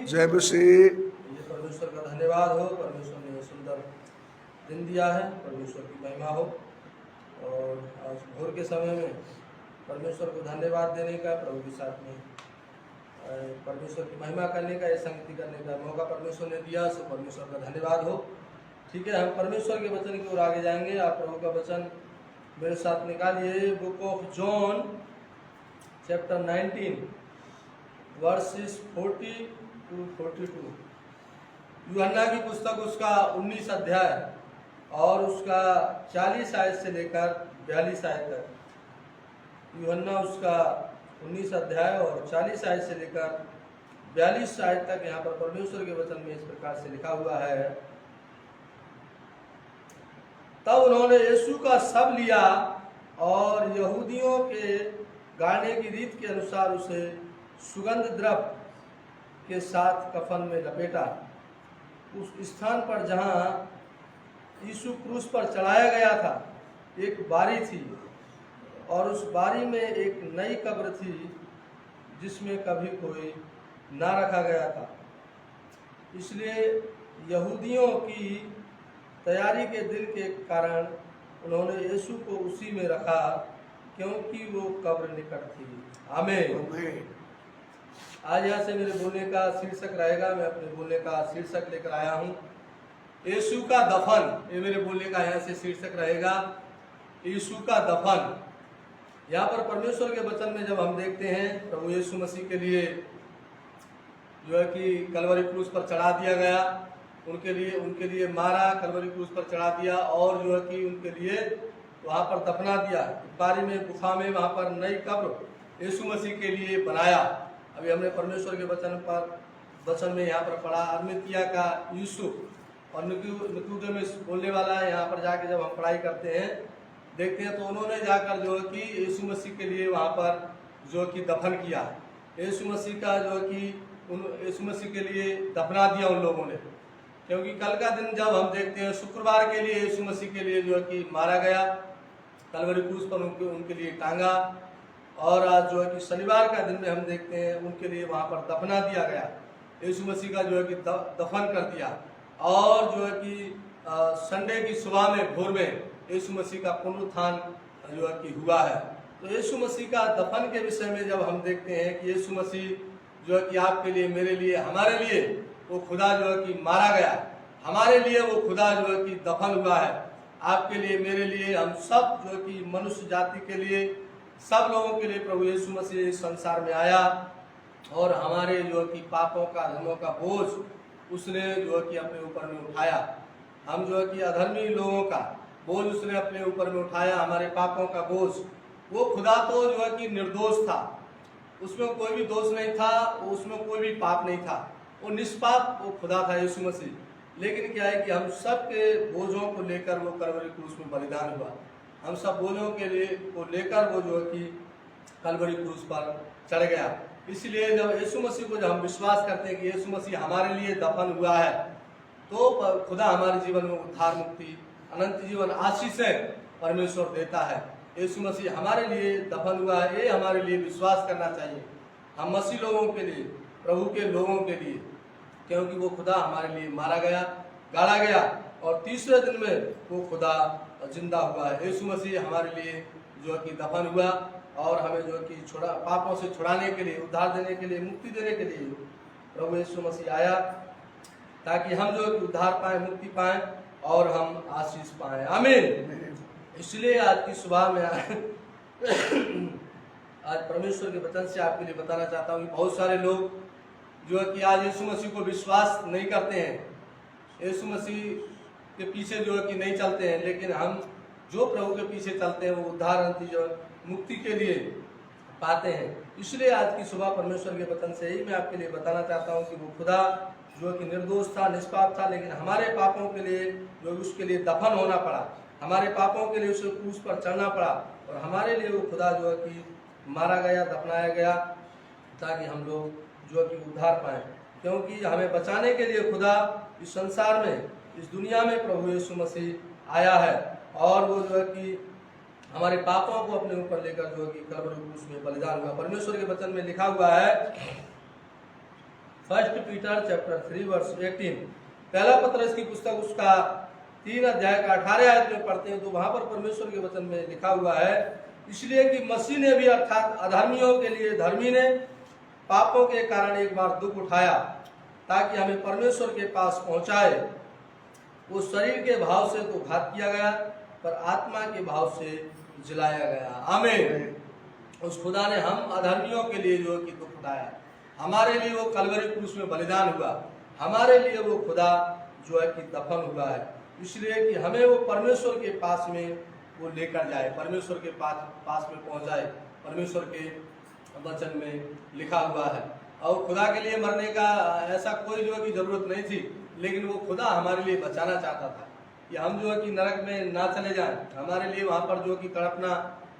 जय मसीह। परमेश्वर का धन्यवाद हो, परमेश्वर ने सुंदर दिन दिया है, परमेश्वर की महिमा हो। और आज भोर के समय में परमेश्वर को धन्यवाद देने का, प्रभु के साथ में परमेश्वर की महिमा करने का, ये संगति करने का मौका परमेश्वर ने दिया, सो परमेश्वर का धन्यवाद हो। ठीक है, हम परमेश्वर के वचन की ओर आगे जाएंगे। आप प्रभु का वचन मेरे साथ निकालिए। Book of John chapter 19 versus 40 to 42। यूहन्ना की पुस्तक उसका 19 अध्याय और उसका 40 आयत से लेकर 42 आयत तक। यूहन्ना उसका 19 अध्याय और 40 आयत से लेकर 42 आयत तक यहाँ पर परमेश्वर के वचन में इस प्रकार से लिखा हुआ है। तब उन्होंने यीशु का शव लिया और यहूदियों के गाड़ने की रीत के अनुसार उसे सुगंध द्रव्य के साथ कफन में लपेटा। उस स्थान पर जहाँ यीशु क्रूस पर चढ़ाया गया था एक बारी थी, और उस बारी में एक नई कब्र थी जिसमें कभी कोई ना रखा गया था। इसलिए यहूदियों की तैयारी के दिन के कारण उन्होंने यीशु को उसी में रखा, क्योंकि वो कब्र निकट थी। आमीन। आज यहाँ से मेरे बोलने का शीर्षक रहेगा, मैं अपने बोलने का शीर्षक लेकर आया हूँ, यीशु का दफन। ये मेरे बोलने का यहाँ से शीर्षक रहेगा, यीशु का दफन। यहाँ पर परमेश्वर के वचन में जब हम देखते हैं, प्रभु यीशु मसीह के लिए जो है कि कलवरी क्रूस पर चढ़ा दिया गया, उनके लिए मारा, कलवरी क्रूस पर चढ़ा दिया, और जो है कि उनके लिए वहाँ पर दफना दिया। बारी में, गुफा में, वहाँ पर नई कब्र यीशु मसीह के लिए बनाया। अभी हमने परमेश्वर के वचन में यहाँ पर पढ़ा, अरमितिया का यूसुफ और निकुदेमुस बोलने वाला है। यहाँ पर जाके जब हम पढ़ाई करते हैं, देखते हैं, तो उन्होंने जाकर जो है कि यीशु मसीह के लिए वहाँ पर जो कि दफन किया। यीशु मसीह का जो कि यीशु मसीह के लिए दफना दिया उन लोगों ने, क्योंकि कल का दिन जब हम देखते हैं, शुक्रवार के लिए यीशु मसीह के लिए जो है कि मारा गया, कलवरी क्रूस पर उनके लिए टांगा, और आज जो है कि शनिवार का दिन में हम देखते हैं उनके लिए वहाँ पर दफना दिया गया। यीशु मसीह का जो है कि दफन कर दिया, और जो है कि संडे की सुबह में, भोर में यीशु मसीह का पुनरुत्थान जो है कि हुआ है। तो यीशु मसीह का दफन के विषय में जब हम देखते हैं कि यीशु मसीह जो है कि आपके लिए, मेरे लिए, हमारे लिए वो खुदा जो है कि मारा गया, हमारे लिए वो खुदा जो है कि दफन हुआ है। आपके लिए, मेरे लिए, हम सब जो है कि मनुष्य जाति के लिए, सब लोगों के लिए प्रभु यीशु मसीह इस संसार में आया, और हमारे जो है कि पापों का, धर्मों का बोझ उसने जो है कि अपने ऊपर में उठाया। हम जो है कि अधर्मी लोगों का बोझ उसने अपने ऊपर में उठाया, हमारे पापों का बोझ। वो खुदा तो जो है कि निर्दोष था, उसमें कोई भी दोष नहीं था, उसमें कोई भी पाप नहीं था, वो निष्पाप वो खुदा था यीशु मसीह। लेकिन क्या है कि हम सब के बोझों को लेकर वो कलवरी क्रूस में बलिदान हुआ। हम सब बोझों के लिए को लेकर वो जो है कि कलवरी क्रूस पर चढ़ गया। इसलिए जब यीशु मसीह को जब हम विश्वास करते हैं कि यीशु मसीह हमारे लिए दफन हुआ है, तो खुदा हमारे जीवन में उद्धार, मुक्ति, अनंत जीवन, आशीषें परमेश्वर देता है। यीशु मसीह हमारे लिए दफन हुआ है, ये हमारे लिए विश्वास करना चाहिए, हम मसीह लोगों के लिए, प्रभु के लोगों के लिए, क्योंकि वो खुदा हमारे लिए मारा गया, गाड़ा गया, और तीसरे दिन में वो खुदा जिंदा हुआ है। यीशु मसीह हमारे लिए जो है कि दफन हुआ, और हमें जो है कि पापों से छुड़ाने के लिए, उद्धार देने के लिए, मुक्ति देने के लिए प्रभु यीशु मसीह आया, ताकि हम जो है कि उद्धार पाएं, मुक्ति पाएं, और हम आशीष पाएं। आमीन। इसलिए आज की सुबह में आज परमेश्वर के वचन से आपके लिए बताना चाहता हूँ कि बहुत सारे लोग जो है कि आज यीशु मसीह को विश्वास नहीं करते हैं, यीशु मसीह के पीछे जो है कि नहीं चलते हैं, लेकिन हम जो प्रभु के पीछे चलते हैं वो उद्धार, अंत जीवन, मुक्ति के लिए पाते हैं। इसलिए आज की सुबह परमेश्वर के वचन से ही मैं आपके लिए बताना चाहता हूँ कि वो खुदा जो कि निर्दोष था, निष्पाप था, लेकिन हमारे पापों के लिए जो उसके लिए दफन होना पड़ा, हमारे पापों के लिए उसे क्रूस पर चढ़ना पड़ा, और हमारे लिए वो खुदा जो है कि मारा गया, दफनाया गया, ताकि हम लोग जो है कि उद्धार पाएं। क्योंकि हमें बचाने के लिए खुदा इस संसार में, इस दुनिया में प्रभु यीशु मसीह आया है, और वो जो है कि हमारे पापों को अपने ऊपर लेकर जो है कि कलवरी क्रूस में बलिदान हुआ। परमेश्वर के वचन में लिखा हुआ है, फर्स्ट पीटर चैप्टर 3 वर्स 18, पहला पत्रस की पुस्तक उसका 3 अध्याय का 18 आयत में पढ़ते हैं तो वहां पर परमेश्वर के वचन में लिखा हुआ है, इसलिए कि मसीह ने भी अर्थात अधर्मियों के लिए धर्मी ने पापों के कारण एक बार दुख उठाया ताकि हमें परमेश्वर के पास पहुंचाए। वो शरीर के भाव से तो घात किया गया पर आत्मा के भाव से जलाया गया। आमीन। उस खुदा ने हम अधर्मियों के लिए जो कि दुख उठाया, हमारे लिए वो कलवरी क्रूस में बलिदान हुआ, हमारे लिए वो खुदा जो है कि दफन हुआ है, इसलिए कि हमें वो परमेश्वर के पास में वो लेकर जाए, परमेश्वर के पास में पहुंचाए। परमेश्वर के वचन में लिखा हुआ है। और खुदा के लिए मरने का ऐसा कोई जो है कि जरूरत नहीं थी, लेकिन वो खुदा हमारे लिए बचाना चाहता था कि हम जो है कि नरक में ना चले जाएं, हमारे लिए वहां पर जो कि तड़पना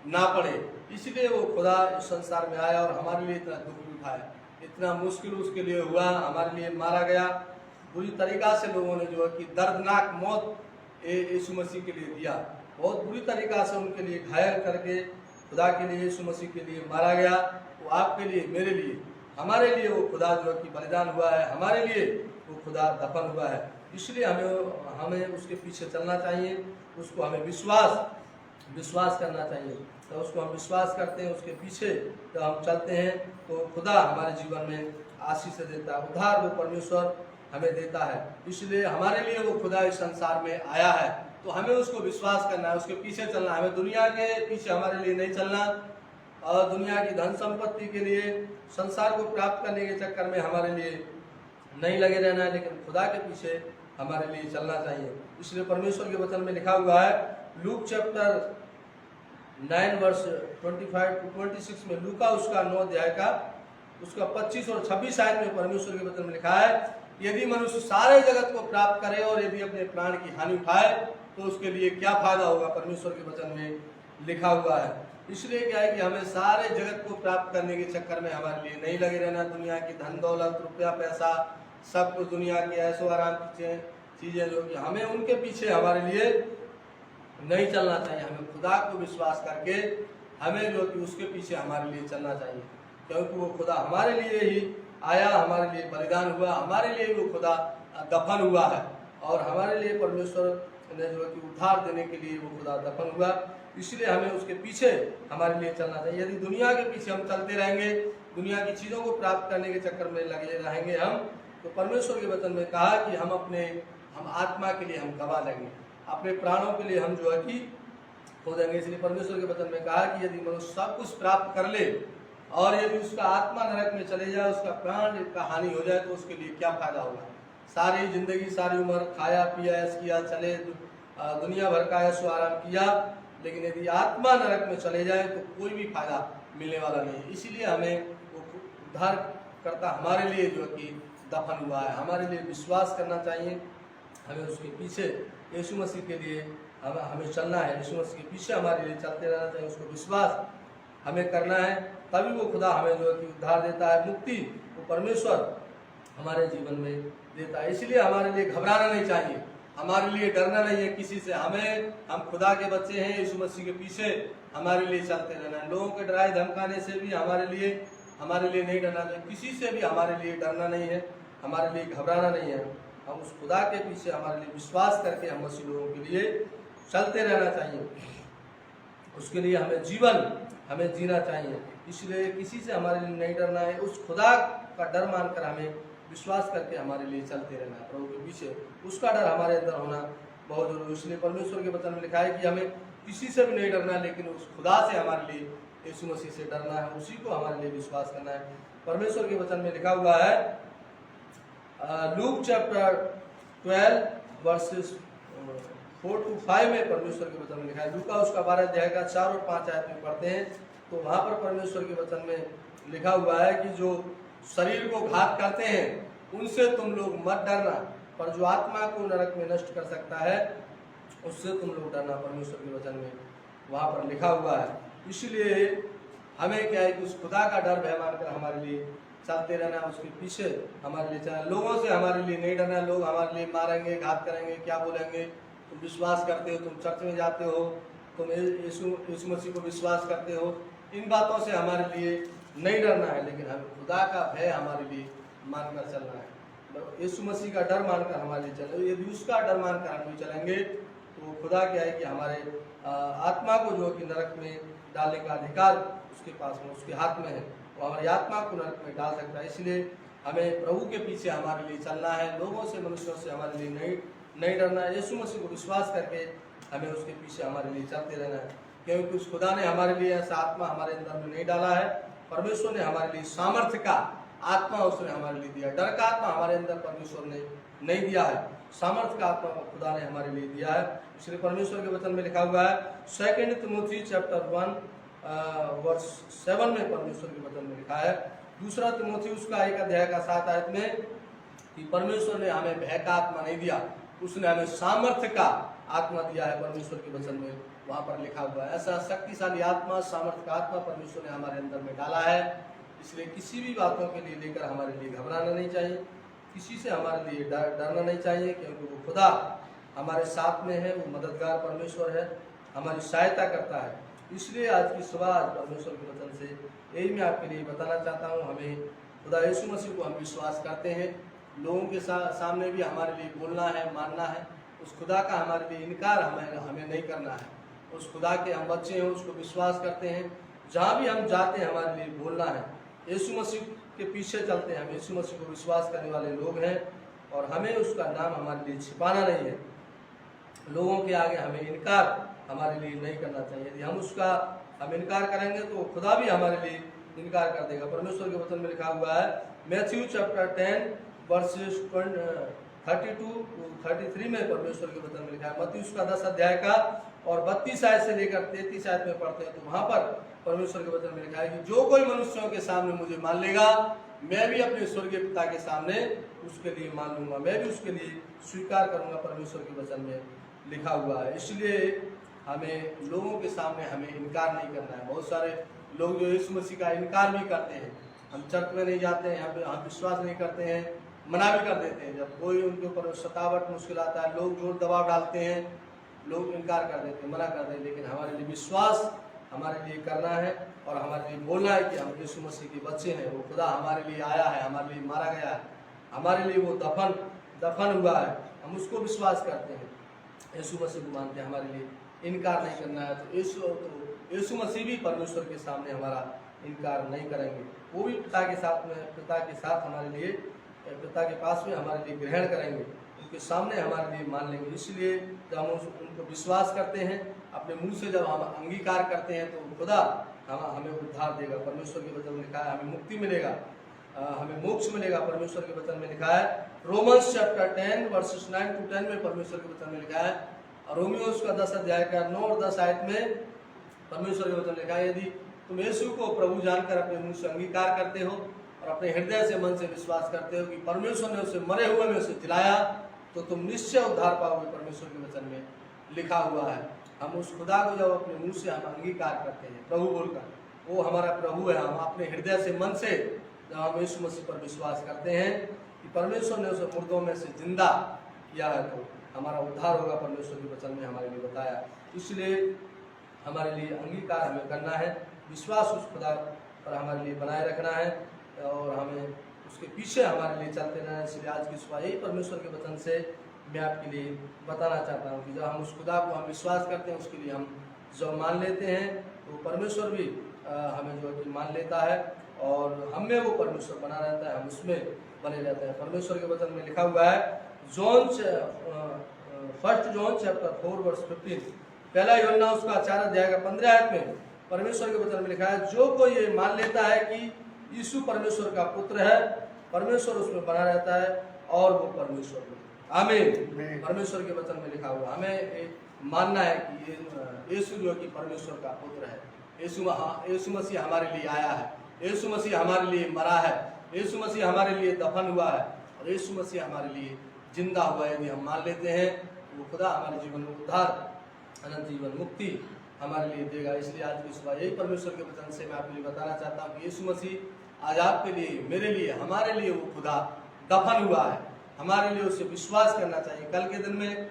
ना पड़े, इसलिए वो खुदा इस संसार में आया और हमारे लिए इतना दुख उठाया, इतना मुश्किल उसके लिए हुआ, हमारे लिए मारा गया, बुरी तरीका से लोगों ने जो है कि दर्दनाक मौत यीशु मसीह के लिए दिया, बहुत बुरी तरीका से उनके लिए घायल करके खुदा के लिए यीशु मसीह के लिए मारा गया। वो आपके लिए, मेरे लिए, हमारे लिए वो खुदा जो है कि बलिदान हुआ है, हमारे लिए वो खुदा दफन हुआ है, इसलिए हमें उसके पीछे चलना चाहिए, उसको हमें विश्वास करना चाहिए। तो उसको हम विश्वास करते हैं, उसके पीछे जब हम चलते हैं तो खुदा हमारे जीवन में आशीष देता है, उद्धार वो परमेश्वर हमें देता है, इसलिए हमारे लिए वो खुदा इस संसार में आया है, तो हमें उसको विश्वास करना है, उसके पीछे चलना है। हमें दुनिया के पीछे हमारे लिए नहीं चलना और दुनिया की धन संपत्ति के लिए, संसार को प्राप्त करने के चक्कर में हमारे लिए नहीं लगे रहना है, लेकिन खुदा के पीछे हमारे लिए चलना चाहिए। इसलिए परमेश्वर के वचन में लिखा हुआ है, लूक चैप्टर 9 वर्स 25 to 26 में, लूका उसका 9 अध्याय का उसका 25 और 26 आयत में परमेश्वर के वचन में लिखा है, यदि मनुष्य सारे जगत को प्राप्त करे और यदि अपने प्राण की हानि उठाए तो उसके लिए क्या फायदा होगा। परमेश्वर के वचन में लिखा हुआ है। इसलिए क्या है कि हमें सारे जगत को प्राप्त करने के चक्कर में हमारे लिए नहीं लगे रहना, दुनिया की धन दौलत, रुपया पैसा, सब कुछ दुनिया के ऐशो आराम की चीजें जो कि हमें उनके पीछे हमारे लिए नहीं चलना चाहिए। हमें खुदा को विश्वास करके हमें जो कि उसके पीछे हमारे लिए चलना चाहिए, क्योंकि वो खुदा हमारे लिए ही आया, हमारे लिए बलिदान हुआ, हमारे लिए वो खुदा दफन हुआ है और हमारे लिए परमेश्वर ने जो कि उद्धार देने के लिए वो खुदा दफन हुआ, इसलिए हमें उसके पीछे हमारे लिए चलना चाहिए। यदि दुनिया के पीछे हम चलते रहेंगे, दुनिया की चीज़ों को प्राप्त करने के चक्कर में लगे रहेंगे हम, तो परमेश्वर के वचन में कहा कि हम आत्मा के लिए हम गवा देंगे, अपने प्राणों के लिए हम जो है कि खो देंगे। इसलिए परमेश्वर के वचन में कहा कि यदि मनुष्य सब कुछ प्राप्त कर ले और यदि उसका आत्मा नरक में चले जाए, उसका प्राण का हानि हो जाए, तो उसके लिए क्या फायदा होगा। सारी जिंदगी, सारी उम्र खाया पिया ऐश किया, चले दुनिया भर का ऐशो आराम किया, लेकिन यदि आत्मा नरक में चले जाए तो कोई भी फायदा मिलने वाला नहीं है। इसीलिए हमें वो उद्धार करता हमारे लिए जो कि दफन हुआ है, हमारे लिए विश्वास करना चाहिए, हमें उसके पीछे यीशु मसीह के लिए हमें चलना है, यीशु मसीह के पीछे हमारे लिए चलते रहना चाहिए, उसको विश्वास हमें करना है, तभी वो खुदा हमें जो है कि उद्धार देता है, मुक्ति वो परमेश्वर हमारे जीवन में देता है। इसलिए हमारे लिए घबराना नहीं चाहिए, हमारे लिए डरना नहीं है किसी से। हम खुदा के बच्चे हैं, यीशु मसीह के पीछे हमारे लिए चलते रहना है। लोगों के डराए धमकाने से भी हमारे लिए नहीं डरना चाहिए, किसी से भी हमारे लिए डरना नहीं है, हमारे लिए घबराना नहीं है। हम उस खुदा के पीछे हमारे लिए विश्वास करके हम मसीह लोगों के लिए चलते रहना चाहिए, उसके लिए हमें जीना चाहिए। इसलिए किसी से हमारे लिए नहीं डरना है, उस खुदा का डर मानकर हमें विश्वास करके हमारे लिए चलते रहना है, प्रभु के पीछे उसका डर हमारे अंदर होना बहुत जरूरी है। इसलिए परमेश्वर के वचन में लिखा है कि हमें किसी से भी नहीं डरना, लेकिन उस खुदा से हमारे लिए यीशु मसीह से डरना है, उसी को हमारे लिए विश्वास करना है। परमेश्वर के वचन में लिखा हुआ है, लूक चैप्टर 12 वर्सेस 4 to 5 में परमेश्वर के वचन में लिखा है। लूका उसका 12 अध्याय का 4 और 5 आयत में पढ़ते हैं तो वहाँ पर परमेश्वर के वचन में लिखा हुआ है कि जो शरीर को घात करते हैं उनसे तुम लोग मत डरना, पर जो आत्मा को नरक में नष्ट कर सकता है उससे तुम लोग डरना। परमेश्वर के वचन में वहाँ पर लिखा हुआ है। इसलिए हमें क्या है कि उस खुदा का डर भय मानकर हमारे लिए चलते रहना, उसके पीछे हमारे लिए चलना। लोगों से हमारे लिए नहीं डरना, लोग हमारे लिए मारेंगे, घात करेंगे, क्या बोलेंगे। तुम विश्वास करते हो, तुम चर्च में जाते हो, तुम यीशु मसीह को विश्वास करते हो, इन बातों से हमारे लिए नहीं डरना है, लेकिन हमें खुदा का भय हमारे लिए मानकर चलना है। यीशु मसीह का डर मानकर हमारे लिए चलना। यदि उसका डर मानकर हम भी चलेंगे तो खुदा क्या है कि हमारे आत्मा को जो कि नरक में डालने का अधिकार उसके पास में, उसके हाथ में है। वो हमारी आत्मा को नरक में डाल सकता है। इसलिए हमें प्रभु के पीछे हमारे लिए चलना है। लोगों से, मनुष्यों से हमारे लिए नहीं डरना है। यीशु मसीह को विश्वास करके हमें उसके पीछे हमारे लिए चलते रहना है, क्योंकि उस खुदा ने हमारे लिए ऐसा आत्मा हमारे अंदर में नहीं डाला है। परमेश्वर ने हमारे लिए सामर्थ्य का आत्मा उसने हमारे लिए दिया। डर का आत्मा हमारे अंदर परमेश्वर ने नहीं दिया है, सामर्थ्य का आत्मा खुदा ने हमारे लिए दिया है। इसलिए परमेश्वर के वचन में लिखा हुआ है 2 तिमोथी चैप्टर 1 वर्स 7 में परमेश्वर के वचन में लिखा है, 2 तिमोथी उसका 1 अध्याय का 7 आयत में, कि परमेश्वर ने हमें भय का आत्मा नहीं दिया, उसने हमें सामर्थ्य का आत्मा दिया है। परमेश्वर के वचन में वहाँ पर लिखा हुआ है। ऐसा शक्तिशाली आत्मा, सामर्थ्य का आत्मा परमेश्वर ने हमारे अंदर में डाला है। इसलिए किसी भी बातों के लिए लेकर हमारे लिए घबराना नहीं चाहिए, किसी से हमारे लिए डरना नहीं चाहिए, क्योंकि वो खुदा हमारे साथ में है। वो मददगार परमेश्वर है, हमारी सहायता करता है। इसलिए आज की सुबह आज परमेश्वर के वचन से यही मैं आपके लिए बताना चाहता हूँ। हमें खुदा यीशु मसीह को हम विश्वास करते हैं, लोगों के सामने भी हमारे लिए बोलना है, मानना है। उस खुदा का हमारे लिए इनकार हमें नहीं करना है। उस खुदा के हम बच्चे हैं, उसको विश्वास करते हैं। जहाँ भी हम जाते हैं हमारे लिए बोलना है। यीशु मसीह के पीछे चलते हैं, हम यीशु मसीह को विश्वास करने वाले लोग हैं, और हमें उसका नाम हमारे लिए छिपाना नहीं है। लोगों के आगे हमें इनकार हमारे लिए नहीं करना चाहिए। यदि हम इनकार करेंगे तो खुदा भी हमारे लिए इनकार कर देगा। परमेश्वर के वचन में लिखा हुआ है मैथ्यू चैप्टर 10 वर्सेस 32-33 में परमेश्वर के वचन में लिखा है। मत्ती उसका 10 अध्याय का और 32 आयत से लेकर 33 आयत में पढ़ते हैं तो वहाँ पर परमेश्वर के वचन में लिखा है कि जो कोई मनुष्यों के सामने मुझे मान लेगा, मैं भी अपने स्वर्गीय पिता के सामने उसके लिए मान लूंगा, मैं भी उसके लिए स्वीकार करूंगा। परमेश्वर के वचन में लिखा हुआ है। इसलिए हमें लोगों के सामने हमें इनकार नहीं करना है। बहुत सारे लोग जो यीशु मसीह का इनकार भी करते हैं, हम चर्च में नहीं जाते हैं, हम विश्वास नहीं करते हैं, मना भी कर देते हैं। जब कोई उनके ऊपर सतावट मुश्किल आता है, लोग जोर दबाव डालते हैं, लोग इनकार कर देते हैं, मना कर देते हैं। लेकिन हमारे लिए विश्वास हमारे लिए करना है और हमारे लिए बोलना है कि हम यीशु मसीह के बच्चे हैं। वो खुदा हमारे लिए आया है, हमारे लिए मारा गया है, हमारे लिए वो दफन हुआ है, हम उसको विश्वास करते हैं, यीशु मसीह को मानते हैं। हमारे लिए इनकार नहीं करना है। तो यीशु मसीह भी परमेश्वर के सामने हमारा इनकार नहीं करेंगे। वो भी पिता के साथ हमारे लिए, पिता के पास में हमारे लिए ग्रहण करेंगे, उनके सामने हमारे लिए मान लेंगे। इसलिए जब हम उनको विश्वास करते हैं, अपने मुंह से जब हम अंगीकार करते हैं तो खुदा हमें उद्धार देगा। परमेश्वर के वचन में लिखा है हमें मुक्ति मिलेगा, हमें मोक्ष मिलेगा। परमेश्वर के वचन में लिखा है रोमन्स चैप्टर 10 वर्सेस 9-10 में परमेश्वर के वचन में लिखा है, रोमियो उसका 10 अध्याय का 9 और 10 आयत में परमेश्वर के वचन लिखा है, यदि तुम यीशु को प्रभु जानकर अपने मुंह से अंगीकार करते हो और अपने हृदय से, मन से विश्वास करते हो कि परमेश्वर ने उसे मरे हुए में से जिलाया, तो तुम निश्चय उद्धार पाओगे। परमेश्वर के वचन में लिखा हुआ है। हम उस खुदा को जब अपने मुंह से हम अंगीकार करते हैं प्रभु बोलकर, वो हमारा प्रभु है, हम अपने हृदय से, मन से जब हम यीशु मसीह पर विश्वास करते हैं कि परमेश्वर ने उसे मुर्दों में से जिंदा किया है, तो हमारा उद्धार होगा। परमेश्वर के वचन में हमारे लिए बताया। इसलिए हमारे लिए अंगीकार हमें करना है, विश्वास उस खुदा पर हमारे लिए बनाए रखना है और हमें उसके पीछे हमारे लिए चलते रहना है। इसलिए आज की सुबह यही परमेश्वर के वचन से मैं आपके लिए बताना चाहता हूँ कि जब हम उस खुदा को हम विश्वास करते हैं, उसके लिए हम जब मान लेते हैं तो परमेश्वर भी हमें जो कि मान लेता है और हम में वो परमेश्वर बना रहता है, हम उसमें बने रहते हैं। परमेश्वर के वचन में लिखा हुआ है 1 जॉन चैप्टर 4 वर्स 15, पहला यूहन्ना उसका 4 अध्याय का 15 आयत में परमेश्वर के वचन में लिखा है, जो कोई ये मान लेता है कि यीशु परमेश्वर का पुत्र है, परमेश्वर उसमें बना रहता है और वो परमेश्वर में। आमीन। परमेश्वर के वचन में लिखा हुआ हमें मानना है कि यीशु जो कि परमेश्वर का पुत्र है, यीशु मसीह हमारे लिए आया है, यीशु मसीह हमारे लिए मरा है, यीशु मसीह हमारे लिए दफन हुआ है और यीशु मसीह हमारे लिए जिंदा हुआ है। यदि हम मान लेते हैं तो खुदा हमारे जीवन में उद्धार, अनंत जीवन, मुक्ति हमारे लिए देगा। इसलिए आज की सुबह यही परमेश्वर के वचन से मैं आपके लिए बताना चाहता हूँ कि यीशु मसीह आज आपके लिए, मेरे लिए, हमारे लिए वो खुदा दफन हुआ है। हमारे लिए उसे विश्वास करना चाहिए। कल के दिन में,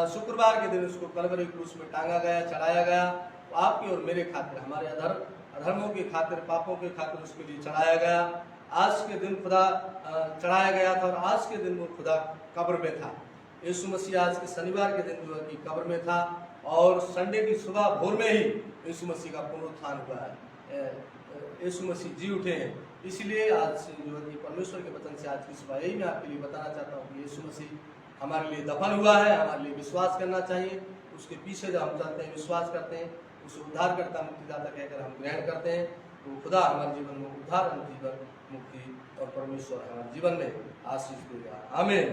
शुक्रवार के दिन उसको कलवरी क्रूस में टांगा गया, चढ़ाया गया, आपके और मेरे खातिर, हमारे अधर्मों के खातिर, पापों के खातिर उसके लिए चढ़ाया गया आज के दिन खुदा चढ़ाया गया था और आज के दिन वो खुदा कब्र में था। यीशु मसीह आज के शनिवार के दिन जो है कि कब्र में था और संडे की सुबह भोर में ही यीशु मसीह का पुनरुत्थान हुआ है। यीशु मसीह जी उठे हैं। इसलिए आज जो है कि परमेश्वर के वचन से आज की सुबह यही मैं आपके लिए बताना चाहता हूँ कि यीशु मसीह हमारे लिए दफन हुआ है। हमारे लिए विश्वास करना चाहिए, उसके पीछे जब हम चलते हैं, विश्वास करते हैं, उसे उद्धारकर्ता मुक्तिदाता कहकर हम ग्रहण करते हैं, तो खुदा हमारे जीवन में उद्धार, जीवन, मुक्ति और परमेश्वर हमारे जीवन में आशीष देगा। आमीन।